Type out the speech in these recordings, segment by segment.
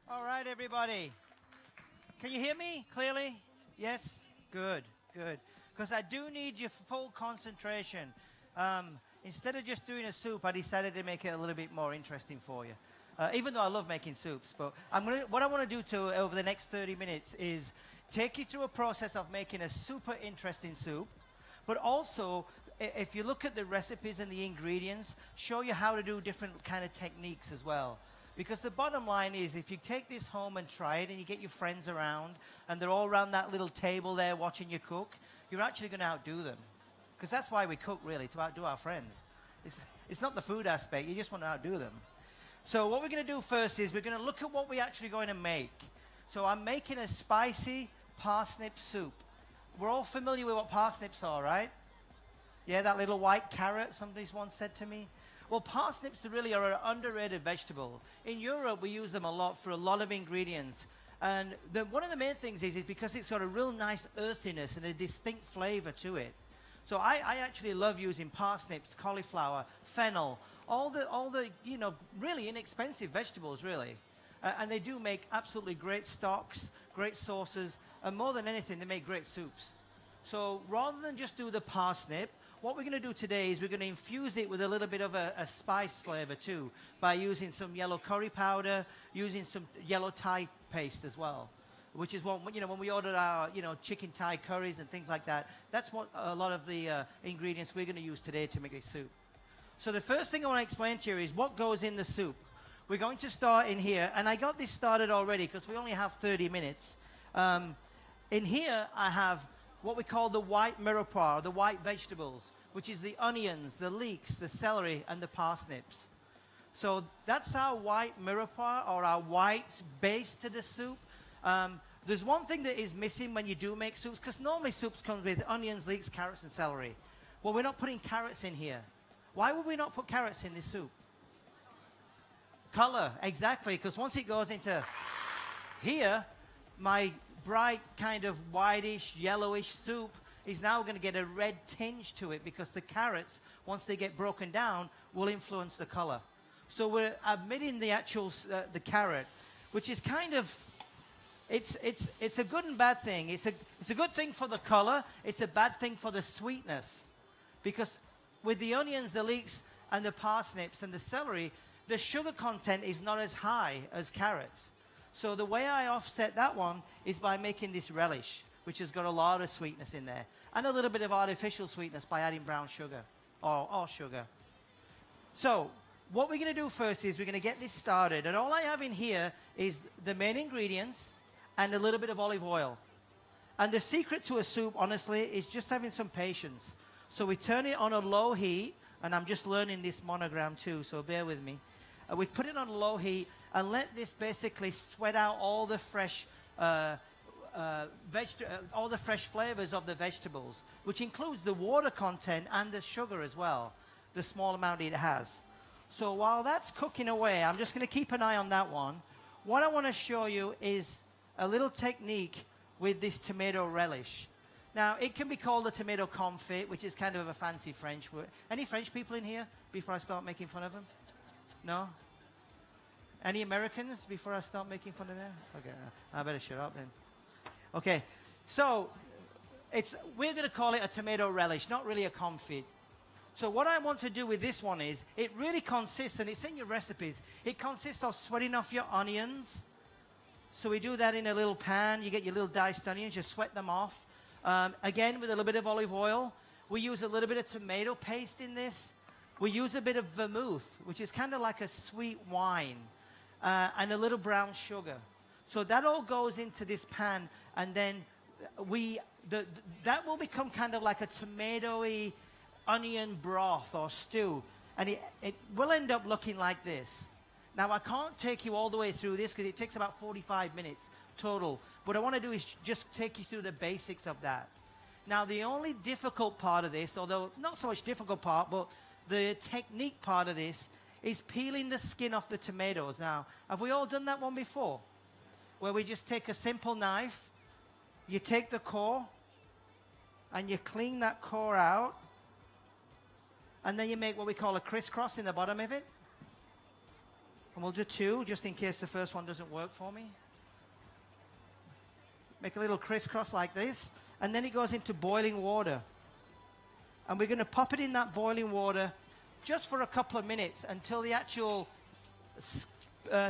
All right, everybody. Can you hear me clearly? Yes? Good, good. Because I do need your full concentration. Instead of just doing a soup, I decided to make it a little bit more interesting for you. Even though I love making soups. But what I want to do over the next 30 minutes is take you through a process of making a super interesting soup. But also, if you look at the recipes and the ingredients, show you how to do different kind of techniques as well. Because the bottom line is, if you take this home and try it, and you get your friends around, and they're all around that little table there watching you cook, you're actually going to outdo them. Because that's why we cook, really, to outdo our friends. It's not the food aspect, you just want to outdo them. So what we're going to do first is we're going to look at what we're actually going to make. So I'm making a spicy parsnip soup. We're all familiar with what parsnips are, right? Yeah, that little white carrot, somebody's once said to me. Well, parsnips really are an underrated vegetable. In Europe, we use them a lot for a lot of ingredients. And one of the main things is because it's got a real nice earthiness and a distinct flavor to it. So I actually love using parsnips, cauliflower, fennel, all the really inexpensive vegetables, really. And they do make absolutely great stocks, great sauces, and more than anything, they make great soups. So rather than just do the parsnip, what we're going to do today is we're going to infuse it with a little bit of a spice flavor too, by using some yellow curry powder, using some yellow Thai paste as well, which is what, when we ordered our, chicken Thai curries and things like that, that's what a lot of the ingredients we're going to use today to make this soup. So the first thing I want to explain to you is what goes in the soup. We're going to start in here, and I got this started already because we only have 30 minutes. In here, I have what we call the white mirepoix, the white vegetables, which is the onions, the leeks, the celery, and the parsnips. So that's our white mirepoix, or our white base to the soup. There's one thing that is missing when you do make soups, because normally soups come with onions, leeks, carrots, and celery. Well, we're not putting carrots in here. Why would we not put carrots in this soup? Color, exactly, because once it goes into here, my bright kind of whitish, yellowish soup is now going to get a red tinge to it, because the carrots, once they get broken down, will influence the color. So we're omitting the actual the carrot, which is kind of, it's a good and bad thing. It's a good thing for the color. It's a bad thing for the sweetness, because with the onions, the leeks, and the parsnips and the celery, the sugar content is not as high as carrots. So the way I offset that one is by making this relish, which has got a lot of sweetness in there, and a little bit of artificial sweetness by adding brown sugar or sugar. So what we're going to do first is we're going to get this started, and all I have in here is the main ingredients and a little bit of olive oil. And the secret to a soup, honestly, is just having some patience. So we turn it on a low heat, and I'm just learning this monogram too, so bear with me. We put it on low heat and let this basically sweat out all the fresh flavors of the vegetables, which includes the water content and the sugar as well, the small amount it has. So while that's cooking away, I'm just going to keep an eye on that one. What I want to show you is a little technique with this tomato relish. Now, it can be called a tomato confit, which is kind of a fancy French word. Any French people in here before I start making fun of them? No? Any Americans before I start making fun of them? Okay, I better shut up then. Okay, so we're going to call it a tomato relish, not really a confit. So what I want to do with this one is, it really consists, and it's in your recipes, it consists of sweating off your onions. So we do that in a little pan. You get your little diced onions, you sweat them off. Again, with a little bit of olive oil. We use a little bit of tomato paste in this. We use a bit of vermouth, which is kind of like a sweet wine, and a little brown sugar. So that all goes into this pan, and then that will become kind of like a tomatoey onion broth or stew, and it will end up looking like this. Now, I can't take you all the way through this because it takes about 45 minutes total. What I want to do is just take you through the basics of that. Now, the only difficult part of this, although not so much difficult part, but the technique part of this is peeling the skin off the tomatoes. Now, have we all done that one before? Where we just take a simple knife, you take the core, and you clean that core out, and then you make what we call a crisscross in the bottom of it. And we'll do 2, just in case the first one doesn't work for me. Make a little crisscross like this. And then it goes into boiling water. And we're going to pop it in that boiling water just for a couple of minutes until the actual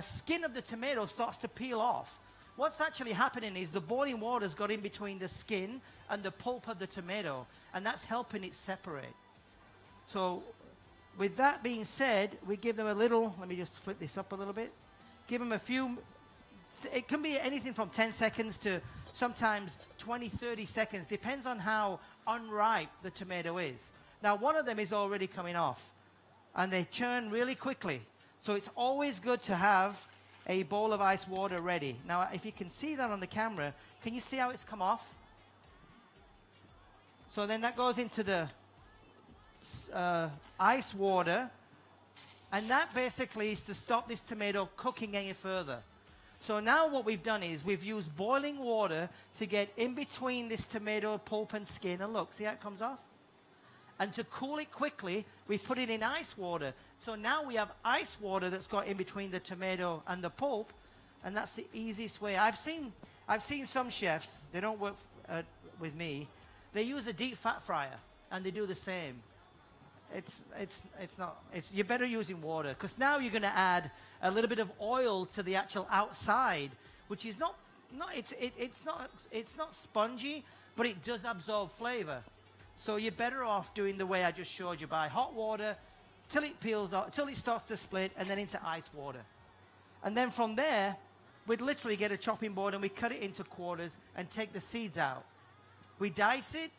skin of the tomato starts to peel off. What's actually happening is the boiling water's got in between the skin and the pulp of the tomato, and that's helping it separate. So with that being said, we give them a little, let me just flip this up a little bit, give them a few, it can be anything from 10 seconds to sometimes 20, 30 seconds, depends on how unripe the tomato is. Now one of them is already coming off, and they churn really quickly. So it's always good to have a bowl of ice water ready. Now, if you can see that on the camera, can you see how it's come off? So then that goes into the ice water, and that basically is to stop this tomato cooking any further. So now what we've done is we've used boiling water to get in between this tomato pulp and skin, and look, see how it comes off? And to cool it quickly, we put it in ice water. So now we have ice water that's got in between the tomato and the pulp, and that's the easiest way. I've seen some chefs, they don't work with me, they use a deep fat fryer, and they do the same. You're better using water, because now you're going to add a little bit of oil to the actual outside, which is it's not spongy, but it does absorb flavor. So you're better off doing the way I just showed you, by hot water till it peels off, till it starts to split, and then into ice water. And then from there, we'd literally get a chopping board and we cut it into quarters and take the seeds out. We dice it,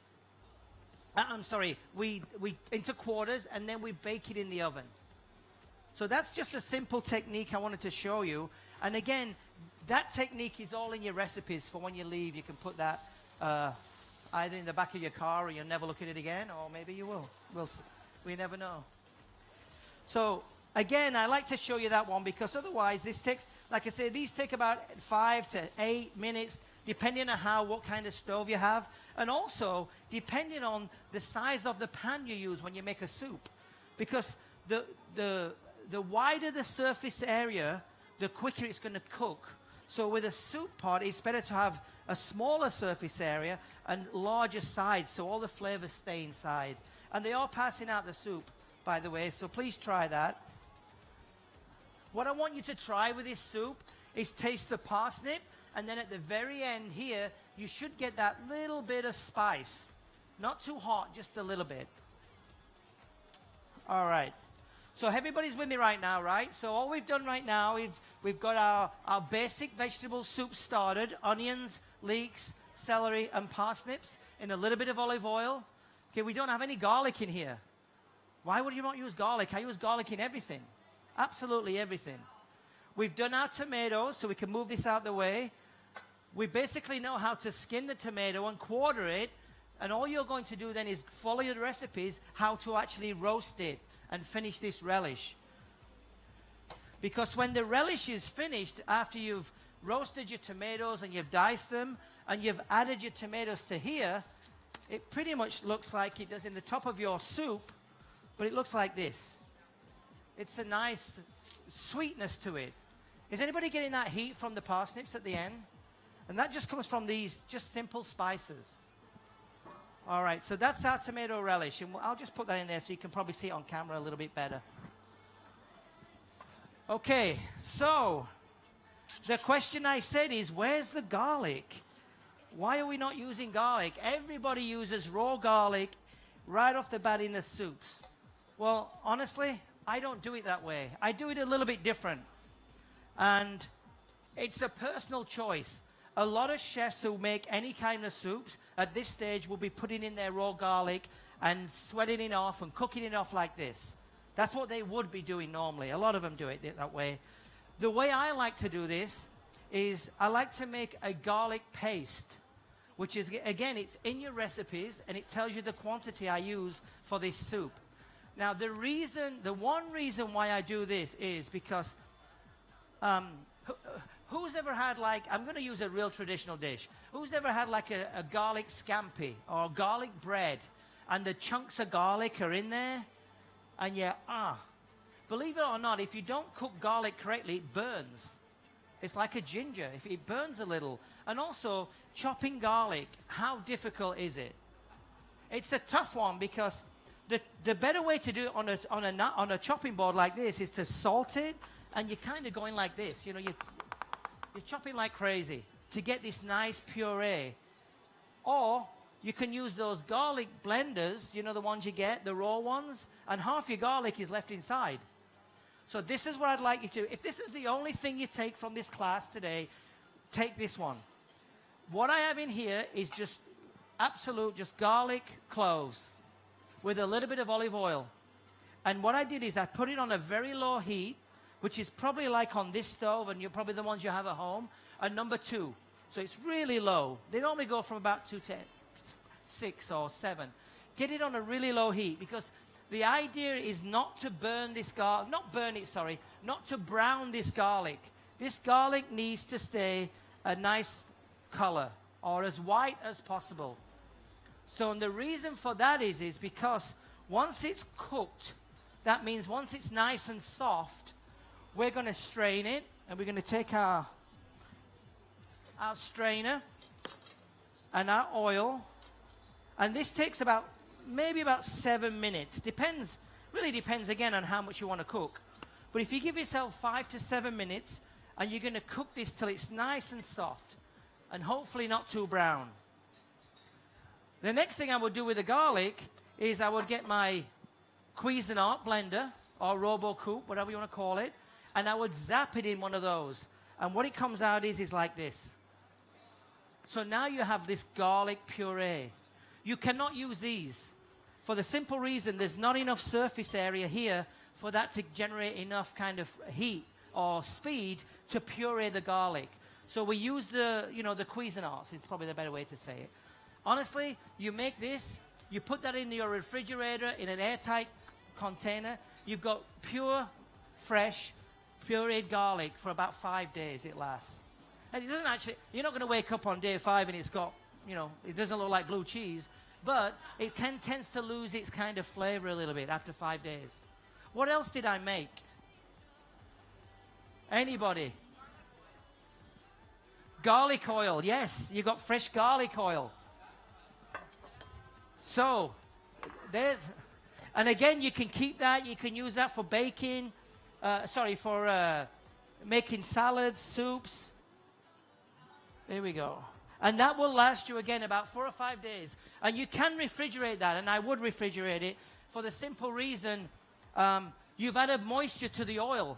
we into quarters, and then we bake it in the oven. So that's just a simple technique I wanted to show you. And again, that technique is all in your recipes for when you leave. You can put that either in the back of your car, or you'll never look at it again, or maybe you will. We never know. So again, I like to show you that one, because otherwise this takes, like I said, these take about 5 to 8 minutes, depending on what kind of stove you have, and also depending on the size of the pan you use when you make a soup. Because the wider the surface area, the quicker it's going to cook. So with a soup pot, it's better to have a smaller surface area and larger sides, so all the flavors stay inside. And they are passing out the soup, by the way, so please try that. What I want you to try with this soup is taste the parsnip, and then at the very end here, you should get that little bit of spice. Not too hot, just a little bit. All right. So everybody's with me right now, right? So all we've done right now, we've got our basic vegetable soup started. Onions, leeks, celery, and parsnips in a little bit of olive oil. Okay, we don't have any garlic in here. Why would you not use garlic? I use garlic in everything. Absolutely everything. We've done our tomatoes, so we can move this out the way. We basically know how to skin the tomato and quarter it. And all you're going to do then is follow your recipes, how to actually roast it and finish this relish. Because when the relish is finished, after you've roasted your tomatoes and you've diced them and you've added your tomatoes to here, it pretty much looks like it does in the top of your soup, but it looks like this. It's a nice sweetness to it. Is anybody getting that heat from the parsnips at the end? And that just comes from these just simple spices. All right, so that's our tomato relish, and I'll just put that in there so you can probably see it on camera a little bit better. Okay, so the question I said is, where's the garlic? Why are we not using garlic? Everybody uses raw garlic right off the bat in the soups. Well, honestly, I don't do it that way. I do it a little bit different, and it's a personal choice. A lot of chefs who make any kind of soups at this stage will be putting in their raw garlic and sweating it off and cooking it off like this. That's what they would be doing normally. A lot of them do it that way. The way I like to do this is I like to make a garlic paste, which is, again, it's in your recipes and it tells you the quantity I use for this soup. Now, the one reason why I do this is because who's ever had, like, I'm going to use a real traditional dish. Who's ever had like a garlic scampi or garlic bread, and the chunks of garlic are in there, and believe it or not, if you don't cook garlic correctly, it burns. It's like a ginger. If it burns a little. And also, chopping garlic, how difficult is it? It's a tough one because the better way to do it on a chopping board like this is to salt it, and you're kind of going like this. You know, you're chopping like crazy to get this nice puree. Or you can use those garlic blenders, you know, the ones you get, the raw ones, and half your garlic is left inside. So this is what I'd like you to, if this is the only thing you take from this class today, take this one. What I have in here is just just garlic cloves with a little bit of olive oil. And what I did is I put it on a very low heat, which is probably like on this stove, and you're probably the ones you have at home, and number 2. So it's really low. They normally go from about 2 to 6 or 7. Get it on a really low heat, because the idea is not to burn this garlic, not to brown this garlic. This garlic needs to stay a nice color, or as white as possible. So, and the reason for that is because once it's cooked, that means once it's nice and soft, we're going to strain it, and we're going to take our strainer and our oil, and this takes maybe about 7 minutes. Really depends again on how much you want to cook. But if you give yourself 5 to 7 minutes, and you're going to cook this till it's nice and soft, and hopefully not too brown. The next thing I would do with the garlic is I would get my Cuisinart blender, or RoboCoupe, whatever you want to call it, and I would zap it in one of those. And what it comes out is like this. So now you have this garlic puree. You cannot use these for the simple reason there's not enough surface area here for that to generate enough kind of heat or speed to puree the garlic. So we use the Cuisinarts, is probably the better way to say it. Honestly, you make this, you put that in your refrigerator in an airtight container, you've got pure, fresh, pureed garlic for about 5 days it lasts. And it doesn't actually, you're not going to wake up on day 5 and it's got, it doesn't look like blue cheese, but it tends to lose its kind of flavor a little bit after 5 days. What else did I make? Anybody? Garlic oil, yes, you got fresh garlic oil. So, and again, you can keep that, you can use that for baking, for making salads, soups. There we go. And that will last you, again, about 4 or 5 days. And you can refrigerate that, and I would refrigerate it for the simple reason you've added moisture to the oil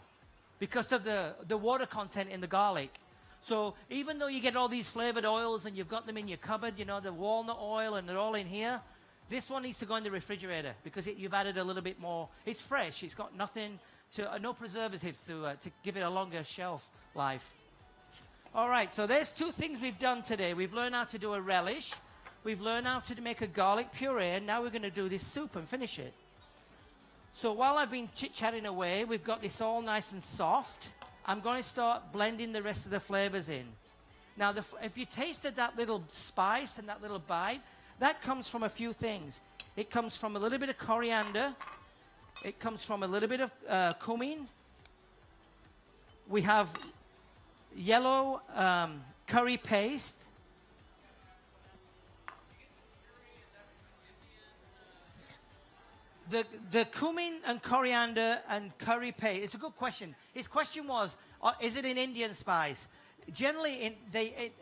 because of the water content in the garlic. So even though you get all these flavored oils and you've got them in your cupboard, the walnut oil, and they're all in here, this one needs to go in the refrigerator because you've added a little bit more. It's fresh. It's got no preservatives to give it a longer shelf life. All right, so there's 2 things we've done today. We've learned how to do a relish. We've learned how to make a garlic puree, and now we're going to do this soup and finish it. So while I've been chit-chatting away, we've got this all nice and soft. I'm going to start blending the rest of the flavors in. Now, if you tasted that little spice and that little bite, that comes from a few things. It comes from a little bit of coriander. It comes from a little bit of cumin. We have yellow curry paste. The cumin and coriander and curry paste, it's a good question. His question was, is it an Indian spice? Generally,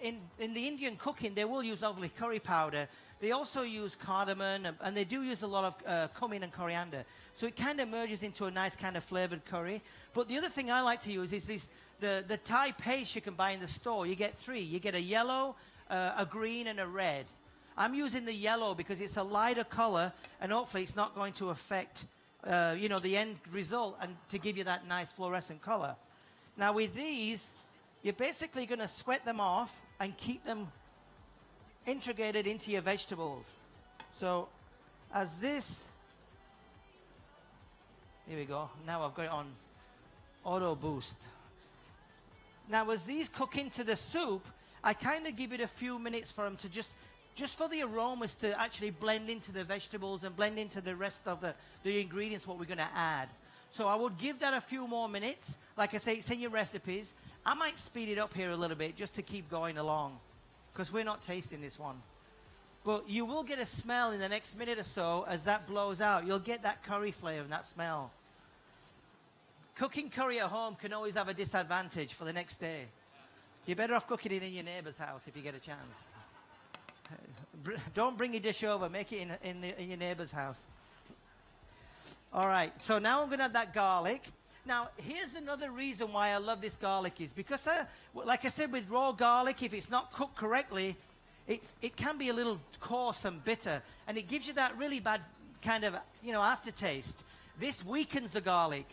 in the Indian cooking, they will use obviously curry powder. They also use cardamom, and they do use a lot of cumin and coriander. So it kind of merges into a nice kind of flavored curry. But the other thing I like to use is the Thai paste you can buy in the store. You get 3. You get a yellow, a green, and a red. I'm using the yellow because it's a lighter color, and hopefully it's not going to affect, the end result and to give you that nice fluorescent color. Now with these, you're basically going to sweat them off and keep them integrated into your vegetables. So as this, here we go. Now I've got it on auto boost. Now as these cook into the soup, I kind of give it a few minutes for them to just for the aromas to actually blend into the vegetables and blend into the rest of the ingredients what we're going to add. So I would give that a few more minutes. Like I say, it's in your recipes. I might speed it up here a little bit just to keep going along, because we're not tasting this one. But you will get a smell in the next minute or so as that blows out. You'll get that curry flavor and that smell. Cooking curry at home can always have a disadvantage for the next day. You're better off cooking it in your neighbor's house if you get a chance. Don't bring your dish over. Make it in your neighbor's house. All right. So now I'm going to add that garlic. Now, here's another reason why I love this garlic is because, like I said, with raw garlic, if it's not cooked correctly, it can be a little coarse and bitter. And it gives you that really bad kind of, aftertaste. This weakens the garlic.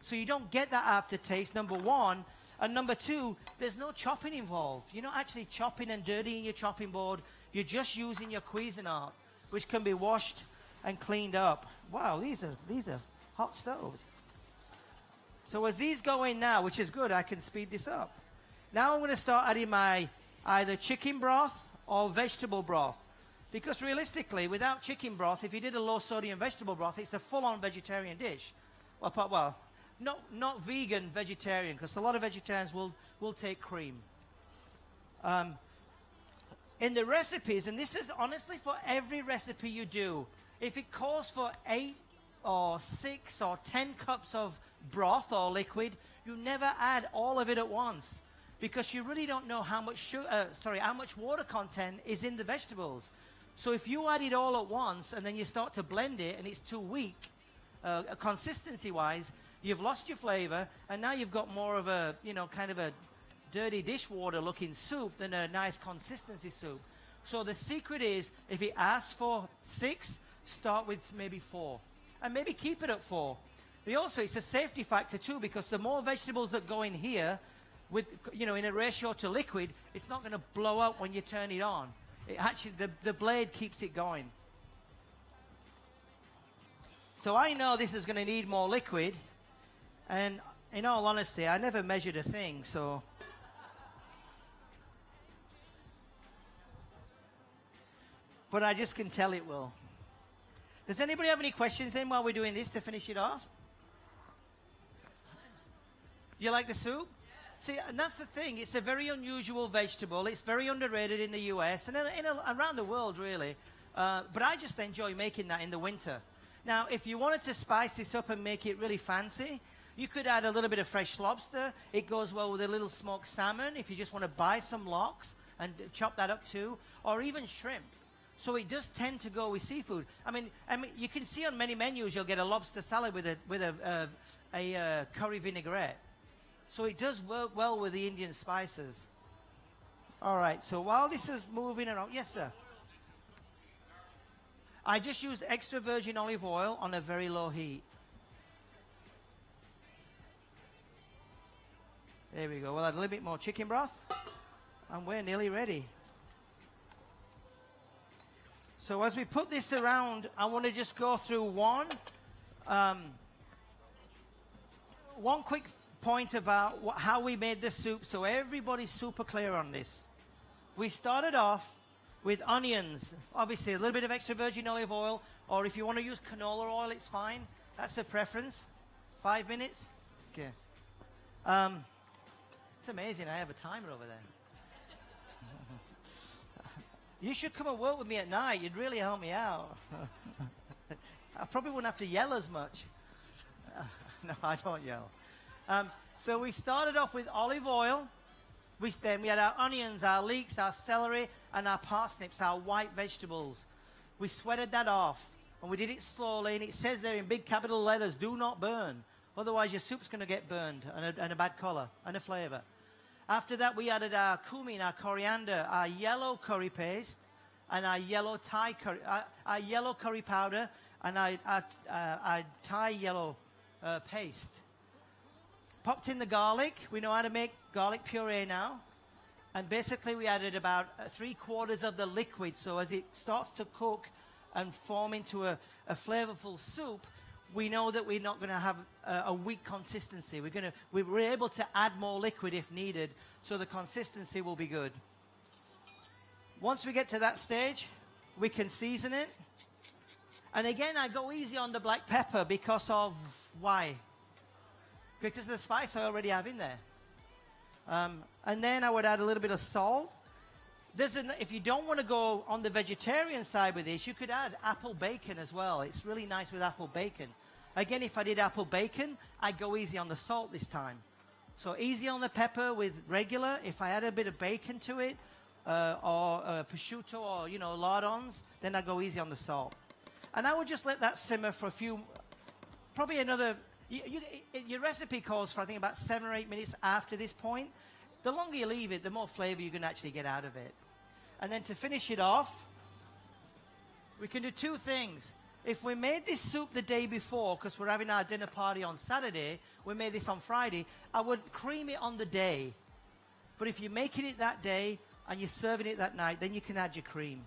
So you don't get that aftertaste, number one. And number two, there's no chopping involved. You're not actually chopping and dirtying your chopping board. You're just using your Cuisinart, which can be washed and cleaned up. Wow, these are hot stoves. So as these go in now, which is good, I can speed this up. Now I'm going to start adding my either chicken broth or vegetable broth. Because realistically, without chicken broth, if you did a low-sodium vegetable broth, it's a full-on vegetarian dish. Well, not vegan vegetarian, because a lot of vegetarians will take cream. In the recipes, and this is honestly for every recipe you do, if it calls for 8 or 6 or 10 cups of broth or liquid, you never add all of it at once, because you really don't know how much how much water content is in the vegetables. So if you add it all at once and then you start to blend it and it's too weak, consistency-wise, you've lost your flavor, and now you've got more of a, kind of a dirty dishwater-looking soup than a nice consistency soup. So the secret is, if it asks for 6, start with maybe 4. And maybe keep it at 4. But also, it's a safety factor too, because the more vegetables that go in here, with, in a ratio to liquid, it's not going to blow up when you turn it on. It actually, the blade keeps it going. So I know this is going to need more liquid. And in all honesty, I never measured a thing, so. But I just can tell it will. Does anybody have any questions then while we're doing this to finish it off? You like the soup? See, and that's the thing. It's a very unusual vegetable. It's very underrated in the US and around the world, really. But I just enjoy making that in the winter. Now, if you wanted to spice this up and make it really fancy, you could add a little bit of fresh lobster. It goes well with a little smoked salmon if you just want to buy some lox and chop that up too, or even shrimp. So it does tend to go with seafood. I mean, you can see on many menus you'll get a lobster salad with a curry vinaigrette. So it does work well with the Indian spices. All right, so while this is moving around, yes, sir. I just use extra virgin olive oil on a very low heat. There we go. We'll add a little bit more chicken broth, and we're nearly ready. So as we put this around, I want to just go through one quick point about how we made the soup, so everybody's super clear on this. We started off with onions, obviously a little bit of extra virgin olive oil, or if you want to use canola oil, it's fine. That's the preference. 5 minutes. Okay. It's amazing. I have a timer over there. You should come and work with me at night. You'd really help me out. I probably wouldn't have to yell as much. No, I don't yell. So we started off with olive oil. Then we had our onions, our leeks, our celery, and our parsnips, our white vegetables. We sweated that off, and we did it slowly. And it says there in big capital letters, "Do not burn." Otherwise, your soup's going to get burned and a bad color and a flavor. After that, we added our cumin, our coriander, our yellow curry paste, and our yellow Thai curry, our yellow curry powder, and our Thai yellow paste. Popped in the garlic. We know how to make garlic puree now. And basically, we added about 3/4 of the liquid. So as it starts to cook and form into a flavorful soup, we know that we're not going to have a weak consistency. We're able to add more liquid if needed, so the consistency will be good. Once we get to that stage, we can season it. And again, I go easy on the black pepper because of why? because of the spice I already have in there. And then I would add a little bit of salt. If you don't want to go on the vegetarian side with this, you could add apple bacon as well. It's really nice with apple bacon. Again, if I did apple bacon, I'd go easy on the salt this time. So easy on the pepper with regular. If I add a bit of bacon to it, or prosciutto or, you know, lardons, then I go easy on the salt. And I would just let that simmer for a few, probably another, your recipe calls for, I think, about 7 or 8 minutes after this point. The longer you leave it, the more flavor you can actually get out of it. And then to finish it off, we can do 2 things. If we made this soup the day before, because we're having our dinner party on Saturday, we made this on Friday, I would cream it on the day. But if you're making it that day and you're serving it that night, then you can add your cream.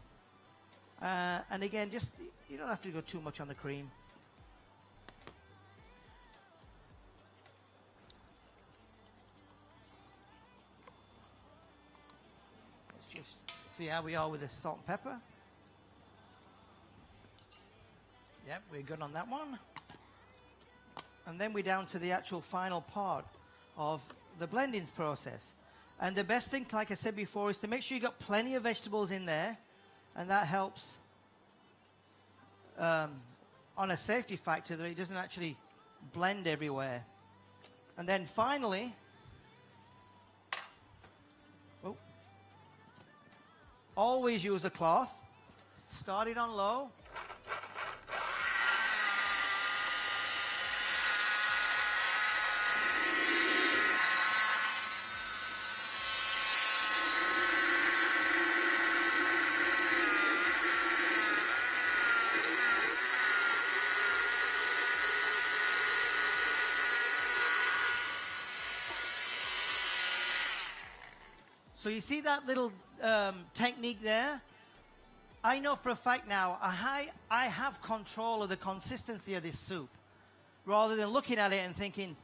And again, just, you don't have to go too much on the cream. Let's just see how we are with the salt and pepper. Yep, we're good on that one. And then we're down to the actual final part of the blending process. And the best thing, like I said before, is to make sure you got plenty of vegetables in there. And that helps on a safety factor that it doesn't actually blend everywhere. And then finally, always use a cloth. Start it on low. So you see that little technique there? I know for a fact now, I have control of the consistency of this soup, rather than looking at it and thinking,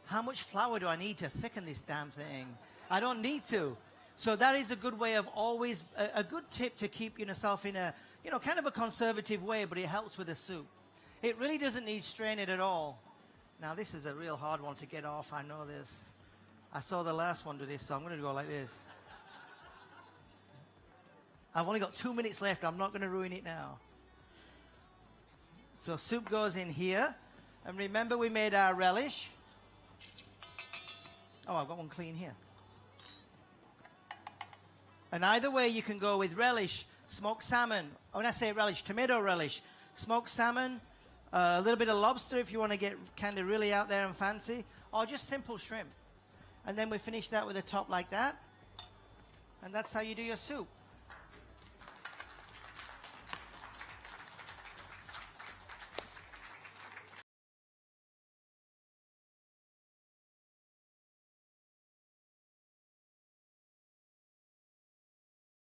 how much flour do I need to thicken this damn thing? I don't need to. So that is a good way of always, a good tip to keep yourself in a, you know, kind of a conservative way, but it helps with the soup. It really doesn't need straining at all. Now this is a real hard one to get off, I know this. I saw the last one do this, so I'm going to go like this. I've only got 2 minutes left. I'm not going to ruin it now. So soup goes in here. And remember we made our relish. Oh, I've got one clean here. And either way you can go with relish, smoked salmon. When I say relish, tomato relish, smoked salmon, a little bit of lobster if you want to get kind of really out there and fancy, or just simple shrimp. And then we finish that with a top like that. And that's how you do your soup.